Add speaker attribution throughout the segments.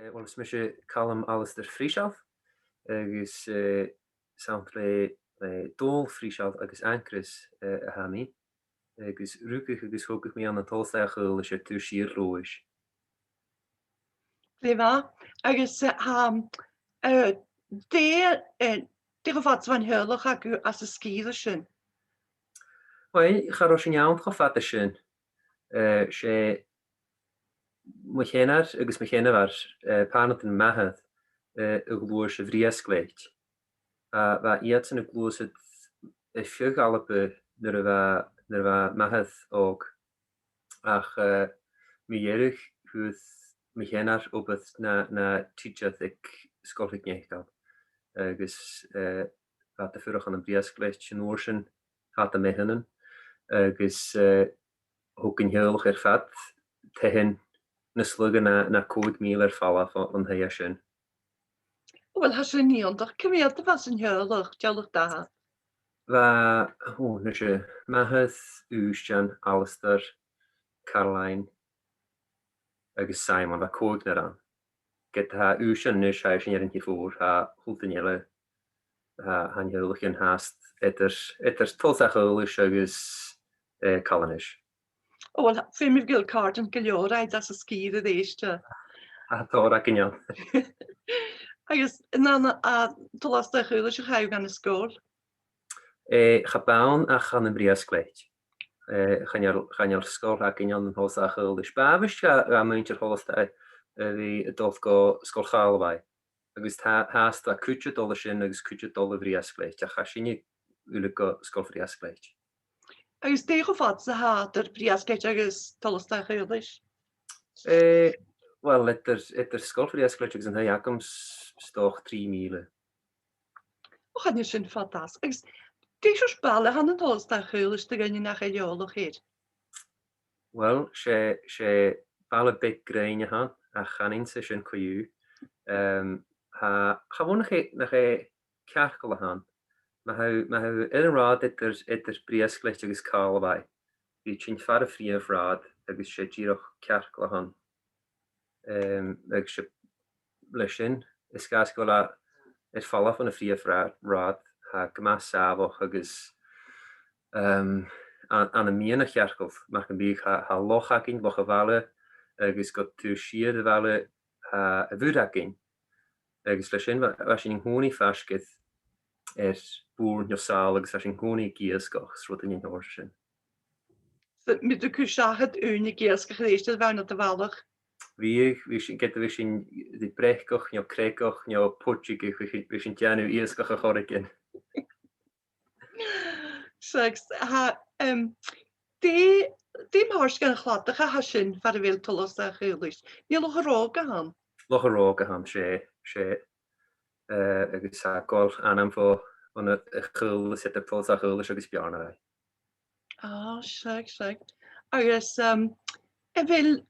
Speaker 1: Wel is mis callm Alistair Freeshalf agus sound le dul Freeshalf agus ancras a ha mi agus ruúcach agus thugah mí an tolsteach le sé tú sir rois.
Speaker 2: Léfa agus dé go fat van heulach acu as a skíre sin.
Speaker 1: Well chará sin jaam go fat sin sé mu chénar agus me chéine war panat an mehad a glóir se bhríascléit. Bheit iad san a glós i fiúg alpe nar a bheit mehad óg ach mi dhéirich chuth me chénar opad na títead ag scoiligh néchtal agus bheit a fuach an an bríascléit sin nóir sin hat a méhannen agus húgin heulach fat tehin na sluggan na cód míl falla an heia sin.
Speaker 2: Wel has sin níondach cymíad a fas an heulach dealach da.
Speaker 1: Bheit na sé mehad úsjan Alistair, Caroline agus Simon bheit cód na an. Get ha úsjan nus ha sin an hifór ha húltainile han heulach an haast etter tolsach heulach agus Calanis.
Speaker 2: Wel fé mi gil cartan go leoraid as a skíre éiste.
Speaker 1: Tá cinneal.
Speaker 2: Agus na tolasta chuúla se chaú gan na scóil.
Speaker 1: Chabán a chan an bríascléit. Chaneal scóil a cinneal an hósach chuúla. Spábis a muintir hósta bhí a dulh go scóilcháilhhaid. Agus háast a cúte dola sin agus cúte dola bríascléit a cha sinne ula go scóil bríascléit.
Speaker 2: Agus dé go fat sa hátar bríascléit agus tolasta chuúlis.
Speaker 1: Wel idir scóil bríascléit agus an heachams stoch 3 míle.
Speaker 2: O chan sin fatas. Agus dé seos bailile han an tolasta chuúlis de gannne nach éolach héir.
Speaker 1: Wel sé bailile big graine han a chanin se sin chuú. Chawnnach nach ceachgal han. Ma ha an rád idir bríascléit agus cáilhhaid. Bhí sin far a fríomh rád agus sé ddíoch ceachgal han. Agus se lei sin is gas go falla fan a fríomh rád ha go sábhach agus an a míana chearcah mar an bí ha lochacin boch a bhile agus go tú siad a bhile a bhúdacin. Agus lei sin sin húnaí feiscid búr neosál agus sin húnaí giascoch rud in nóir sin.
Speaker 2: Mit du seachad únig géasca rééisiste bhena a bhach.
Speaker 1: Bhí sin get bhí sin de brechcoch neo crécoch neo Portuige bhí sin teanú íascoch a choricin.
Speaker 2: Sex dé máirs gan chlátacha ha sin far a bhfuil tolas a chuúlis. Ní loch arága han.
Speaker 1: Loch arága han sé agus gáil anam fó an a chuúil si a pós a chuúlis agus bearna ra.
Speaker 2: Se. Agus bhfuil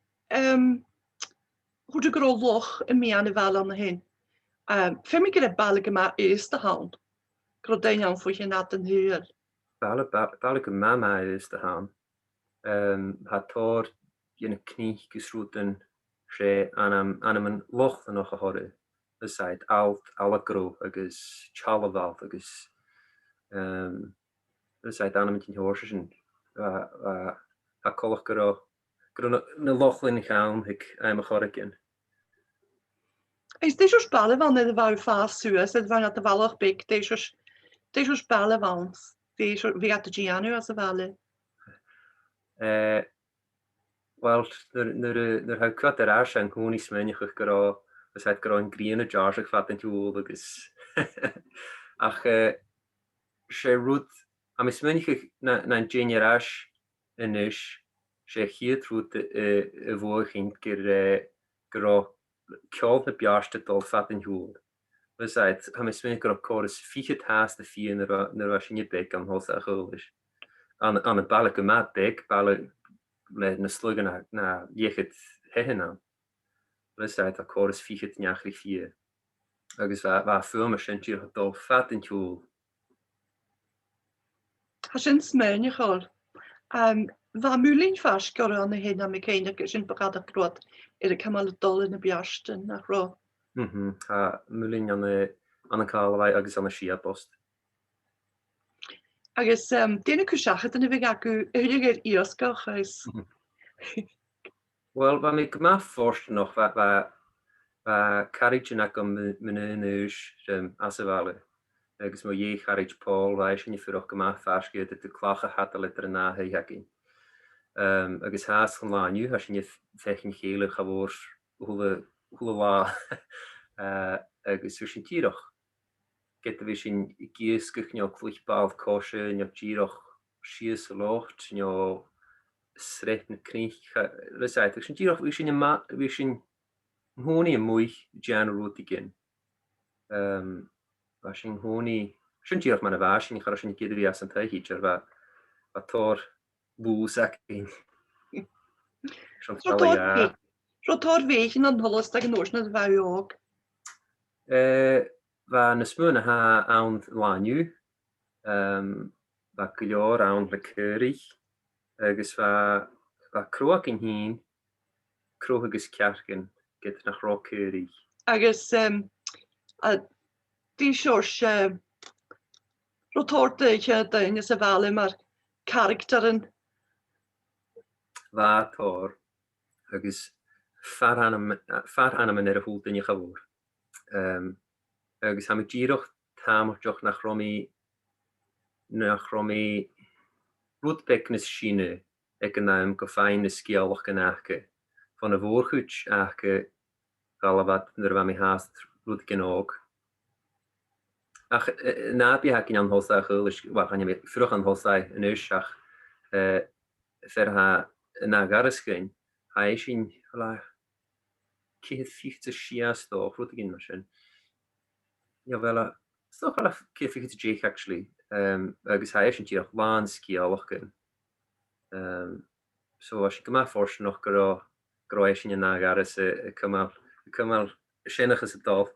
Speaker 2: hoe go loch in mé an de wel an hin. Fé ik er ballige ma eerste hand. Gro de aan voor je na den huur.
Speaker 1: Ballige mama is de haan. Ha tor je knie gesroeten sé an een loch an noch a horre. Dus seit alt alle gro agus chalval agus seit an met horsen ha kolch go na lochlin gaan ik me chorrikin.
Speaker 2: Is dé spale van de wou faas sues het waar de wallig bik dé spale wans wie at de Gianu as a welle.
Speaker 1: Wel er ha kwat er en honí smenigch go het gro een griene jarch vat in toel agus ach sé roet a mis smenigch na Jane in is sé hiet a bhgin gur ceol na bearste dul fat in hoel. Seit ha mis smin go choras fiche haast a fi na sin bek an hos a cholis. An a balle go mat bek balle le na sluggen na jeget hehin aan. Seit a choras fiche neachri fi. agus war firme sin dul fat in toel.
Speaker 2: Ha sin smein chool. Wa mulin fas go an hyn am céine sin bagad a grod ar a cymal dul in na biachten nach ro.
Speaker 1: Ha mulin an cáhhaid agus an si post.
Speaker 2: Agus déna cúseachcha in bh acu gur íoscoch is.
Speaker 1: Wel, wa mi gyma fforst noch carriage yn ac am mynd ys as y falu. Agus mo ie carriage Paul, wa eisiau ni ffyrwch gyma ffasgu yd y clach a hata litr yna hei hagin. Agus has gan la nu, has ni fechyn chile chafwr hwle la agus sy'n tiroch. Geta fi sy'n gysgych nio clwychbald koshe, nio tiroch sias y locht, nio sret na knych. Rysait, sy'n tiroch fi sy'n hwni yn mwy jan rwyd i gyn. Fa sy'n hwni, sy'n tiroch ma'n y fa, sy'n chara sy'n gydri as yn tai hitcher, fa tor bws ac un.
Speaker 2: Ro tor veich yn anholos ag yn oes na dda og.
Speaker 1: Fa nysmwn ha awnd laniw, fa gylior awnd lycyrich, agos fa crwag yn hun, crwag agos ciargyn, gyda na chro cyrich.
Speaker 2: Agus di siwrs ro tor deich dyn ys y fale mae'r character yn.
Speaker 1: Fa tor, agos far anam yn yr hwld yn i'ch afwr. Agus am y giroch tam o'ch joch nach romi rwdbeg nes sine ag yna goffain nes sgiolwch gan achge. Van y fwrchwch achge galafad nyr fam I haast rwd genog. Ach na bi hag yn anholsa chylwys, wel, han ymwneud ffyrwch anholsa yn ysach fer ha na garisgyn. Ha eisiau hwla cyhyd 50 sias do, rwd gyn masyn. Ja, wel, stoch wel cyhyd 50 jech, actually. Agus ha eisiau tiroch lan sgiolwch gan. So, as gyma ffors noch gyro eisiau na garis y cymal sienach ys y dol.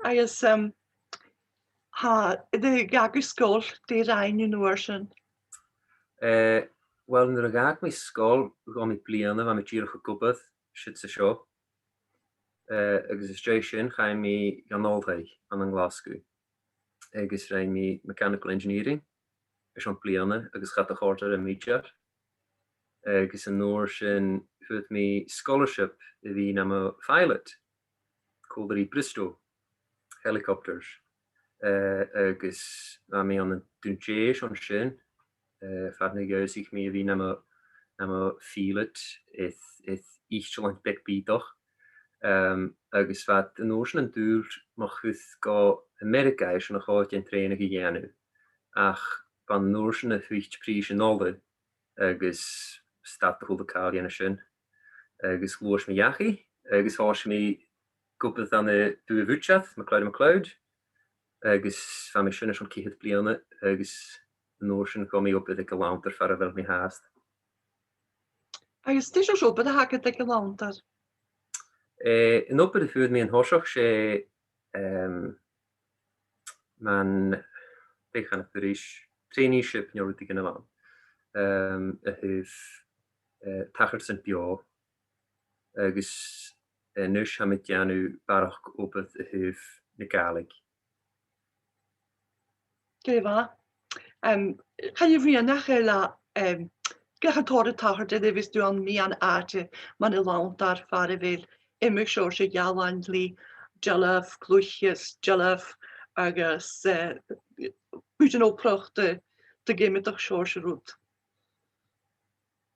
Speaker 2: Agus ha, ydy gagu sgol di rhain yn wyrsion?
Speaker 1: Wel, yn yr agag mi sgol, gom I bliana fa mi tiroch y gwbydd, sydd sy sio. Agus ystration chaim mi ganolddau an yn Glasgow. Agus rhaid mi mechanical engineering, ys o'n bliana, agus chat a chortar y meidjar. Agus yn nôr sy'n hwyd mi scholarship I fi am y pilot, cwldar I Bristol, helicopters. Agus a mi an y dwntje o'n sy'n, farnig ys ich mi fi am y pilot, eith ich lant beg bidoch. Agus wat yn oes yn dŵr mag chwth go America is yn achod yn trein ag I giannu. Ach, van oes yn y chwycht pris yn olde, agus stad hwld y cael yn ysyn. Agus glwys mi iachi, agus hos mi gwbydd an y dwy fwtsiath, MacLeod. Agus fa mi sy'n ysyn cyhyd bliana, agus yn oes yn gomi gwbydd ag y lawnter fara fel mi haast.
Speaker 2: Agus dis o bydd hagad ag y lawnter?
Speaker 1: Yn obydd y ffwyd mi yn hosioch se man dechan at yr traineeship yn yw'r digyn y fan. Y hyf tachar sy'n bio agus nys hamid ianw barach obydd y hyf negalig.
Speaker 2: Grefa. Kan je vrienden nachela gach tor tachar de vis du an mi an ate man y lawntar fare fel immer sure se jalan li jollof glwchjes jollof agus buiten op plochte de game toch sure se roet.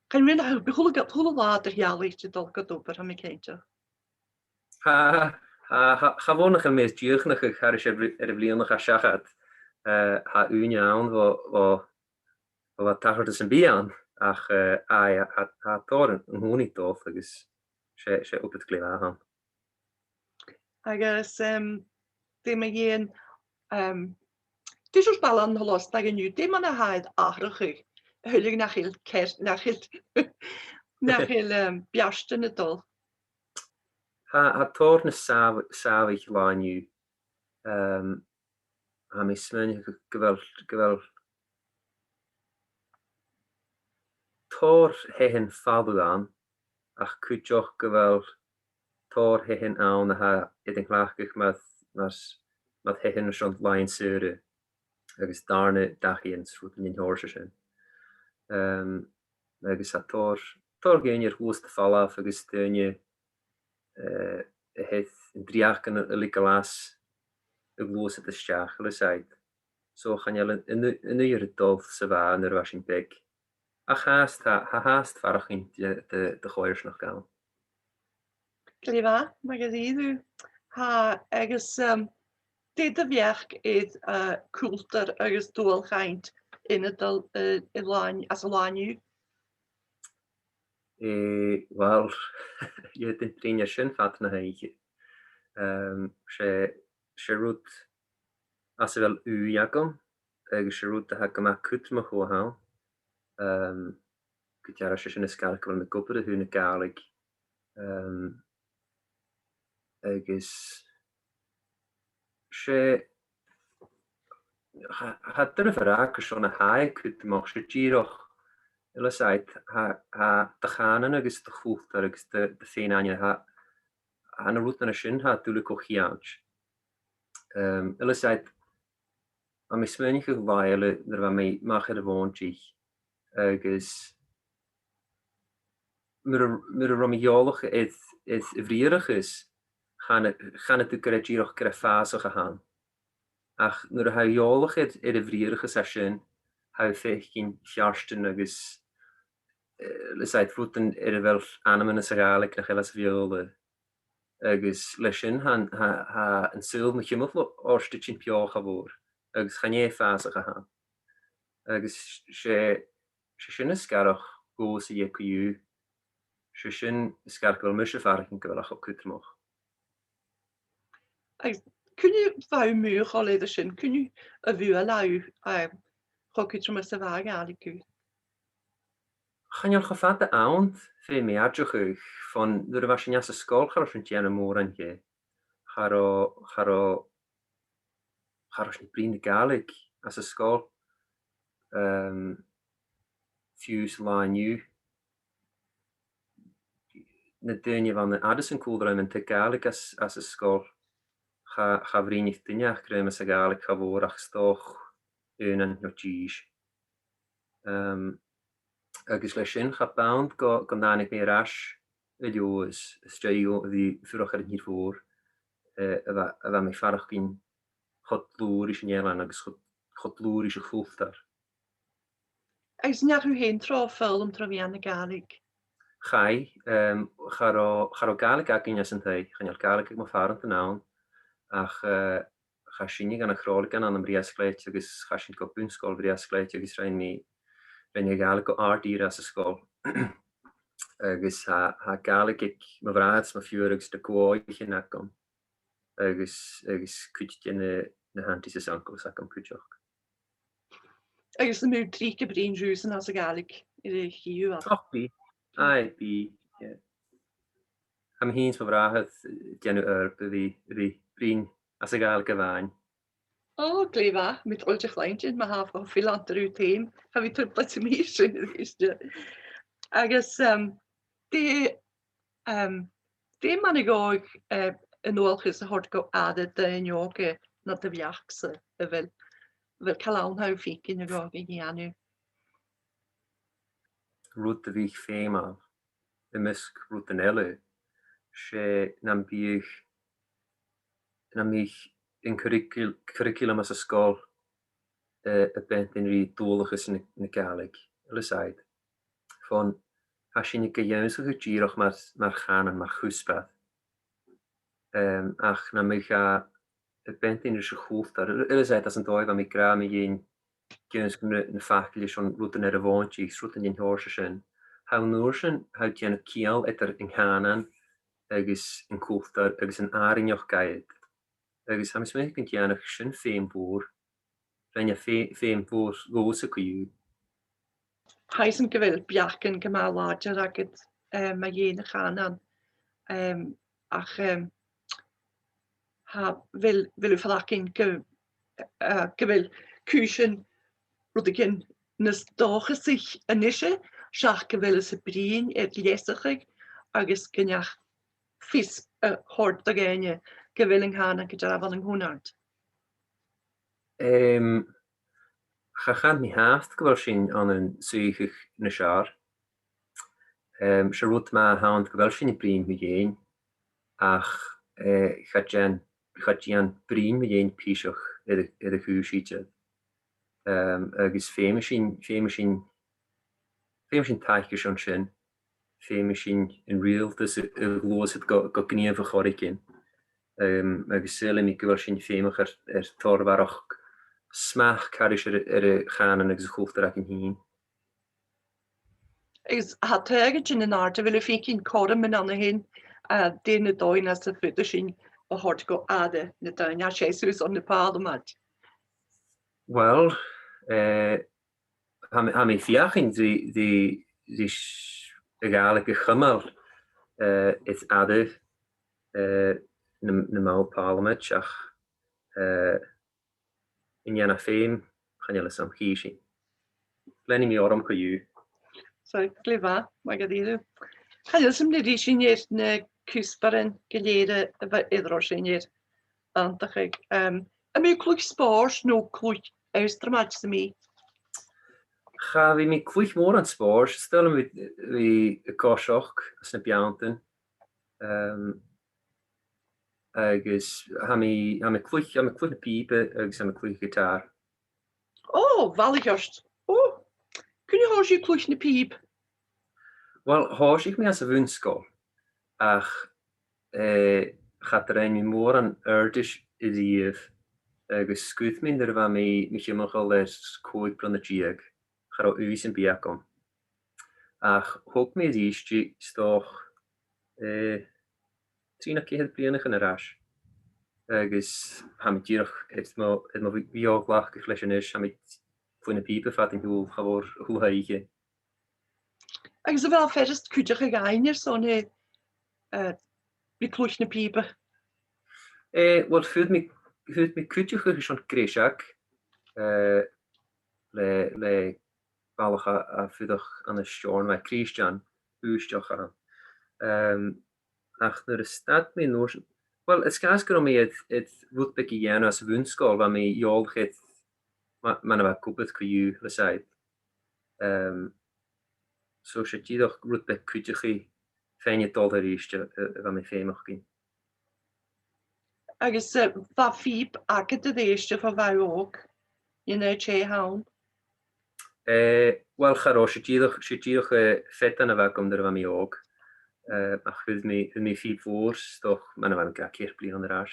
Speaker 2: Kan je begonnen later jaarlijks dol kadoper aan me kindje?
Speaker 1: Ha wonach yn mes diwchnach ag har y flionach a siachad. Ha un iawn fo tachar dys yn bian, ach ha tor yn hwni doth agos se opet glif ahan.
Speaker 2: Agus dim yen dis os balan holos dag en nu dim an a haid achrig hullig nach heel kerst nach heel biachten het dol.
Speaker 1: Ha tor na savig la nu. Ha mi smyn gyfel tór hehin fadú an ach cúteoch go bhfuil tór hehin an na ha idir chhlaachgach mat hehin an lein sure agus darne dachíon srútan in hóir sin. Agus a tór géine hús de fallaf agus duine het in driaachgan a li las a glós het isteach le seid. So chan in uur dolf sa bha ar was sin big. A haast farachint de choirs noch gaan.
Speaker 2: Glyfa, mae gen i ha agus dyd y fiach idd cwlter agus dŵl chaint in y lain as y lain yw.
Speaker 1: Wel, je den trin sin fat na haige. sé rút as wel u jagam agus sé rút a ha goma kut me go ha. Gut se sin sskar me goppe hunne galig. Agus sé hat dunne verraken son a haai kut mag se díroch ile seit ha de ganen agus de goed agus de féin anje ha an roet an sin ha dole kochiaans. Ile seit a mis smennige weile er wa mei mag de woontjich agus mir romiolige het vrierig is gaan het díroch kre fase gehaan. Ach nur ha jolig het de vrierige session ha fegin fjarsten agus le seit voeten wel aanmen sagalik nach helas viole. Agus lei sin ha an sul me chimmel orste sin piocha voor. Agus gan é fase gehaan. Agus sé sinnne skarch go se jeku se sin skar wel musje farking goach op kutermoch.
Speaker 2: Kun je vou muur al leider sin? Kun je a vu a lau chokuter me sa vaag aliku?
Speaker 1: Gan je gefat de aand fé méartjoch van de was sin jasse skool gartjenne moor an je. Gar ni brinde galig as a skool fus la nu. Na dunje van de Addison koelruim en te galig as a skool. Ga vrinig dinach kruim sa galig ga voorach stoch un an notjies. Agus lei sin ga pound go danig mé ras is sto die vuch er hier voor mé farch gin godloerisch Nederland agus godloerische gevoel daar.
Speaker 2: Is nach u heen trofel om trovi aan de galig?
Speaker 1: Gai gar galig agin as hei gan galig ik ma faren te naam ach ga sinnig an a chrolik an am riaskleit agus ga sin go bunskol riaskleit agus rein mi ben je galig go aarddier as a skool. Agus ha galig ik ma vraats ma vuurgus de koige nakom. Agus kutje na handise ankels ak am kutjoch.
Speaker 2: Agus de mu 3 keer brin juizen as a galig i de hiu af.
Speaker 1: Bi. Am hins ma vraat gennu erpe vi brin as a galige wein.
Speaker 2: Oh, Glyfa, met olje kleintje, maar ha van veel aan uw team. Ga we terug plaats in hier zijn is agus de man ik ook een oorlog hort go added de joke na de viachse wel kalaan hou fiek in de go in nu.
Speaker 1: Route wie fema de misk route elle sé nam biich na mich in curriculum as a school bent in ri dolig is in galig alle seit van as je ke juiste gedierig maar gaan en maar goespad ach na me ga bent in se goed daar alle seit as een dooi van me gra me geen kuns een fakkel schon route er woontje route in horsen how noorsen houd je een kiel etter in gaan agus in koeftar agus een arinjoch geit. Agus ha mis mé kunt jannach sin féimboer ben je féimboer gose kuú.
Speaker 2: Heisen gewil biaken gema lager ak het ma jene gaan aan ach ha wil u verlaking gewil kuchen rudgin nes doge zich een isje seach go bhfuil sa brín léasaigh agus gneach fis hort a géine go bhfuil an hána go drafan an húnart.
Speaker 1: Chachan mi haast go bhfuil sin an an suúigh na seár. Se rút má háan go bhfuil sin i brín mi géin ach chadéan brín mi géin píiseach ar a chúsíte. Agus féime sin taiche an sin, féime sin in rialtas glós go gníomh a choricin. Agus sile mi go bhfuil sin féimech ar torbarach smach caris ar a chanan agus a chultar ac an hín.
Speaker 2: Agus ha teige sin an áte bhfuil fi cinn chom min anna hin déna dóin as sa futa sin a hort go ada na daine séús an na Parliament.
Speaker 1: Well, ha mé fiachin die egalige chummel is ada na má Parliament ach in jana féim chan jelle sam chiisi. Lenni mi orm go ju.
Speaker 2: So glyfa, mae gad iddo. Chael ysym nid i sy'n i'r na cwsbaren gyleir a fe idro sy'n i'r antachig. A mi clwch spors no clwch Austramat sy'n mi?
Speaker 1: Cha fi mi clwch môr an spors, stel am fi y gosioch as na bianten. Agus ha mi clwch na pipe agus ha mi clwch gitar.
Speaker 2: O, valigjost. O, kun je hoos je clwch na piep?
Speaker 1: Wel, hoos ik mi as a vunskol. Ach, gaat er een môr an erdis i ddief. Agus sgwyth mynd ar fa mi chymachol ers cwyd bron y diag. Char o uis yn biacom. Ach, hwg mi ddysgu stoch 3 cehad blianach yn yr as. Agus ha mi dirach et mo bioglach gyfleisianis ha mi fwy'n y pipe fat yn hwyl chafor hwlhaige.
Speaker 2: Agus fel ferst cwydach ag einir so ne vi clwch na pipe?
Speaker 1: Wel, ffyd mi cwydach ag eisiau gresiag le balach a ffydach an y storn mae Christian hwystioch ar. Ach, nyr ystad mi nôr... Wel, ysgas gyda mi et fwtbeg i ian as fwnsgol fa mi iolch et ma'n efo gwbeth cwyw lysaid. So se tidach rwtbeg cwydach i ffein i dod ar eistio fa mi ffeimach gyn.
Speaker 2: Agus fa ffib ac yd eistio fa fa og yn y che hawn?
Speaker 1: Wel, charo, se tidach ffetan a fa gomdar fa mi og. Ach fydd mi ffib fwrs, doch ma'n efo ga ceir blin o'n yr as.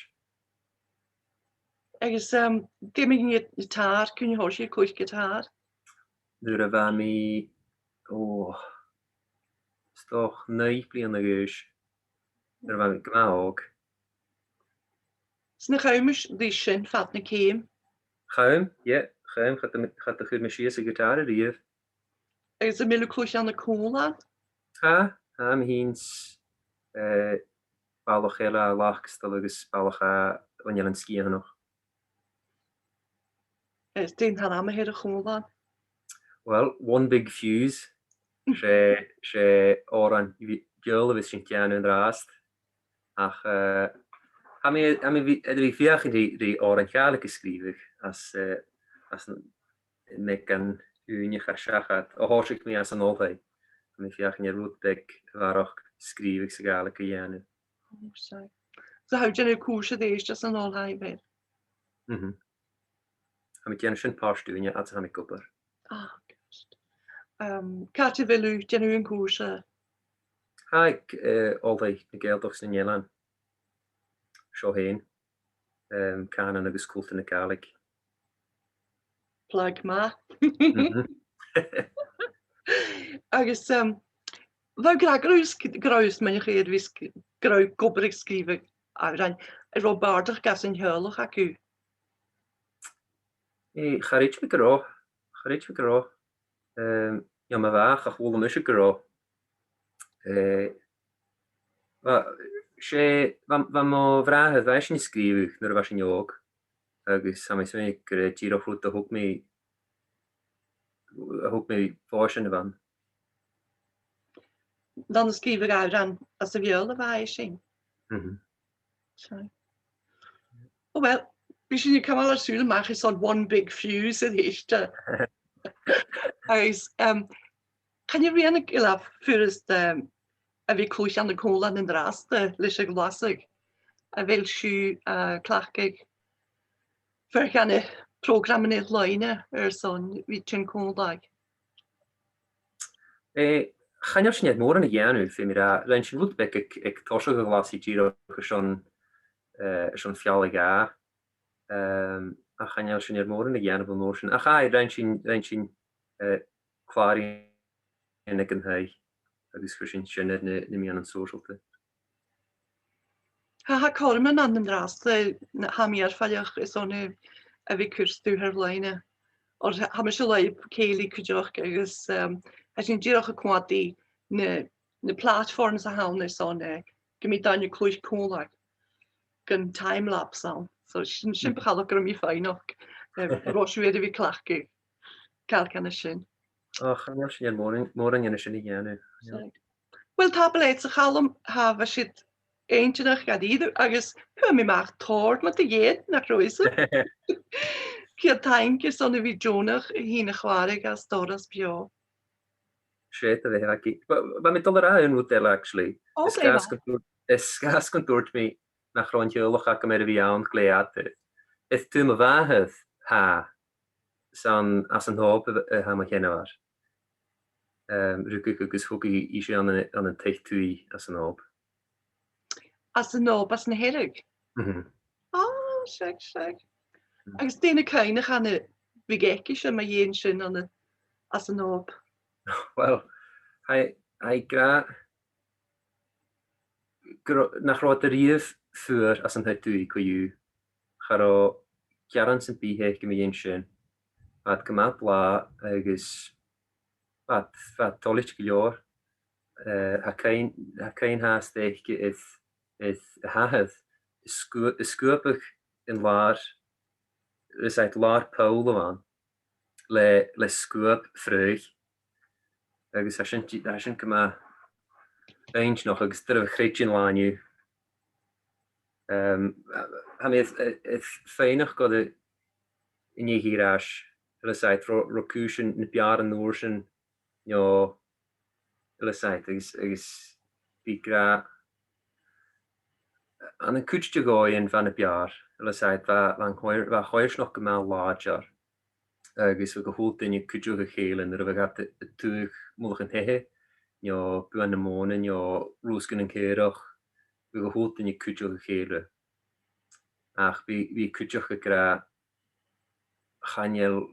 Speaker 2: Agus dim yn gitar, kun je hoos je clwch gitar?
Speaker 1: Dyr fa mi... Stoch 9 blin a gys. Dyr fa mi gma og.
Speaker 2: Sna chawmys ddysyn fat na cym?
Speaker 1: Chawm, ie. Chawm, chad a chyd mi sias y gitar y rif.
Speaker 2: Agus y mil y clwch an y cwlan?
Speaker 1: Ha, mi hins balach ela lach stel agus balach a wanneal an ski nog.
Speaker 2: Dyn han am y cwlan?
Speaker 1: Well, one big fuse. Se oran gjöl vis sin tian yn rast. Ach, ha mi fi fiach i di oran chalig ysgrifig as meg gan unig ar siachat. O horsig mi as an olhau. Mi fiach in rwtbeg farach skrivig sy'n gael y gyanu.
Speaker 2: So how do you cwrs y ddeis just an ôl hai fer?
Speaker 1: Ha mi tian sy'n parstwyn at ha mi gwbar.
Speaker 2: Ah, gost. Cati fel yw, dyn nhw'n cwrs y?
Speaker 1: Haig olhau na geldach sy'n nielan. Sio hen. Canan agus cwlt yn y gaelig.
Speaker 2: Plag ma. Agus fel graws mae'n chi edrych graw gobrig sgrifig a rhain ro bardach gas yn hylwch ac yw?
Speaker 1: Charich mi gro. Ja, ma fach a chwol am eisiau gro. Fa mo frahydd fa eisiau ni sgrifig nyr fa sy'n iog. Agus am eisiau mi gyda giro ffrwt a hwg mi fos yn y fan.
Speaker 2: Dan skrif ik uit aan as a bheol a bheit sin. Oh well, bí sin kam arsúleach is on one big fuse a hichte. Kan je riannig ila furist a vi koch an de kolan in draste leis a glasig a vil siú clachig ver gan programmen it leine son vi sin kodag.
Speaker 1: Channeir sin mór an a ghéanú fé mé lein sin bút be ag to go glasí tíro son fiála ga a channeil sin mór an a ghéanana bh nóir sin. A cha rein sin chláí ag an haid agus fu sin sinne na mí an socialte.
Speaker 2: Ha kormen an den draste ha mé fallch is on a vi kurstú her leine. Or ha me se leib céli kujoch agus sin ddíach a kwadi na platforms a ha son gemi dan je kloich kolag gun timelapse an. So sin simpel go mi féinach Roshwede vi klachke kal kann sin.
Speaker 1: Channeir sin mór an sin ghéanú.
Speaker 2: Well tablet a chalum ha si eintnach ga ieder agus hu mi maach toort mat de héet nach roise. Ki taimke son vi Jonach hína chwarig as storas bio.
Speaker 1: sé a bheit haki. Ba mé dollar an út actually. Is gas kon dúirt mí nach rondjolach a mé a bhí an léate. Is tú a bhaheth ha san as an hoop ha ma chénne war. Ruku agus hoki í sé an an techtúí as an hoop.
Speaker 2: As an no as na herig. Se. Agus déine kaine gan begekki se ma héen sin an as an hoop.
Speaker 1: Well, gra nach ra a rief fuer as an heitúí koú charrá cearan san bíhe go mé sin at go mat lá agus tolit go leor ha kein haasteike is hahed skuupig in laar is uit laar poule aan le skuop fruig agus sin go eins noch agus dur chréitjin lániu. Ha mé féinnig go inhirás seit rokusin na bearen noorsen seit agus bí gra an een kuútje gooien van het jaar seit waar choirs nog go lájar agus go hoelt in je kuú gegéelen er gaat het tuig moch een hehe bu an na mónin roesken een kéch go hoelt in je kuú gegéle ach wie kuúch gra chanjal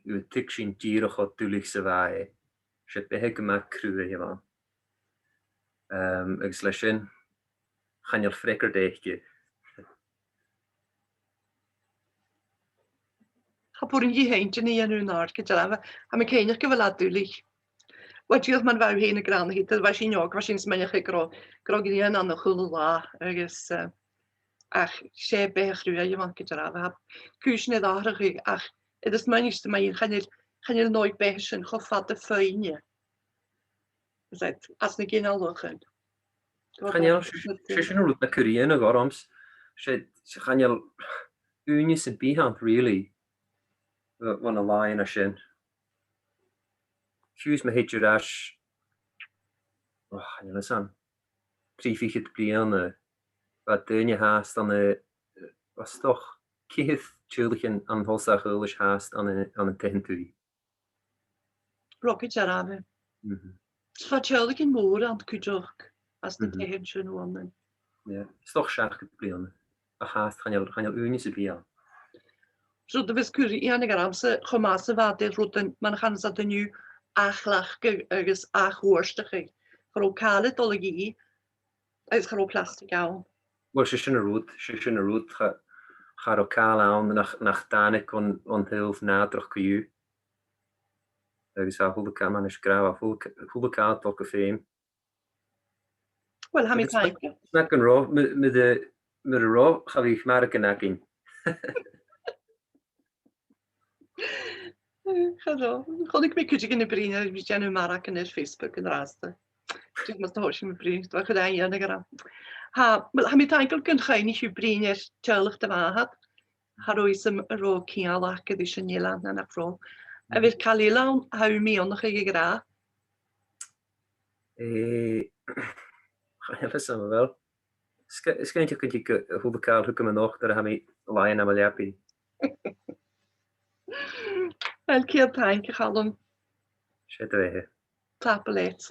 Speaker 1: u tik sin dierech wat tulich se waie sé behe go krue je van agus lei sin chanjal frekker deitje.
Speaker 2: Hapur je heintje ni en naar ha me kéinech go la dulich. Wat man waar heen gran hit was sin jog was sins menige grogin an de chulle la agus ach sé begrú je van ha kuus net arig ach het is maniste ma gan je nooit bechen gofat de feine as na gin algen.
Speaker 1: sin roet na Korean a goms se gan unie se bihand really van a laien a sin. Hús me héit ras an 3 bliane wat dunne haast an was toch kiith tulichen an holsach ulich haast an een tehentuí.
Speaker 2: Rocket arabe. Svalig in moor aan kujoch as de tegen wonen.
Speaker 1: Ja, toch seach bliane a haast gan unie se bi.
Speaker 2: Zo de viskurie an gramse chomase wat routen man gaan dat de nu achlach agus achhoorstechig lokale dollegie is gro plastic aan.
Speaker 1: Well se sin a roet ga lokaal aan nach danig kon onhilf nadrug kuú. Agus a hoe kan man is gra goedekaal to a féim.
Speaker 2: Well ha
Speaker 1: me een ro met de ro ga ik maar naking.
Speaker 2: God ik me ku in de brine wie nu maar in Facebook en raaste. Dwi'n mas holl sy'n bryd, dwi'n chyd ein yn y gara. Ha mi ta'n gael gynchau ni siw brin i'r teolwch dy fahad. Ha rwy sy'n ro cial ac ydy sy'n nilan yn afro. A fydd cael ei lawn ha yw mi ond o'ch i gra.
Speaker 1: Efallai yma fel. Ysgrifennu ti'n gwneud hwb y cael hwg yma noch dyr ham i laen am aliabu.
Speaker 2: Wel, ciel ta'n cachalwm
Speaker 1: Sied o fe.
Speaker 2: tablet.